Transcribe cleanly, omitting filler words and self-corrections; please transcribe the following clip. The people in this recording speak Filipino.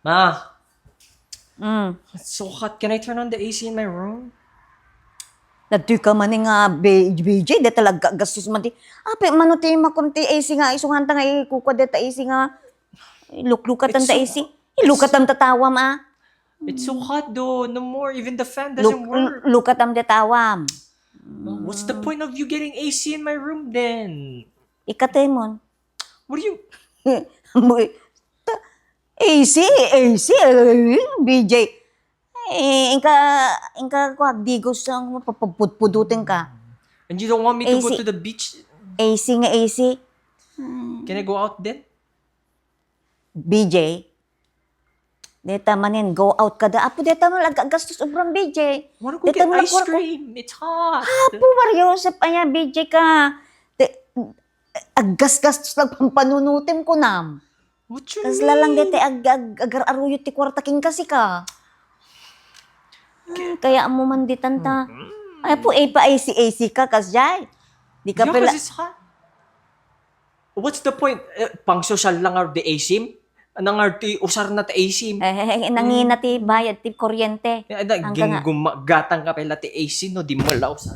Ma, Mm. it's so hot. Can I turn on the AC in my room? Dati ka man nga, BJ, de talaga gastos man di. Ape, manuti makunti AC nga, isungan ta nga, ikukwa de ta AC nga, luklukatan It's ta so, AC. Ilukatam tatawam, ah. it's so hot though. No more. Even the fan doesn't work. Lukatam tatawam. Ma, what's the point of you getting AC in my room then? Ikatemon. What do you... AC, AC, BJ. Inka ko, digos ang papapudpudutin ka. And you don't want me to go AC. to the beach? AC nga AC. Can I go out then? BJ. Deta manin, go out ka da. Apo, deta man, gastos ubrang BJ. I wanna go Deta get man, ice cream. It's hot. Apo, Mariosep, ayan, BJ ka. Aggas-gastos lang pampanunutin ko nam. What you Kas mean? lalang dete agar-aruyot ti kwarta king kasi ka. Kaya mo man di tanta. Ay po, pa AC ka, kasjay. Di ka Yeah, pala. because it's hot. What's the point? Pang social lang ar the AC? Nang arti usar na ta AC? Nangina ti bayad ti kuryente. Gingumagatang ka pala ti AC no di mo laos.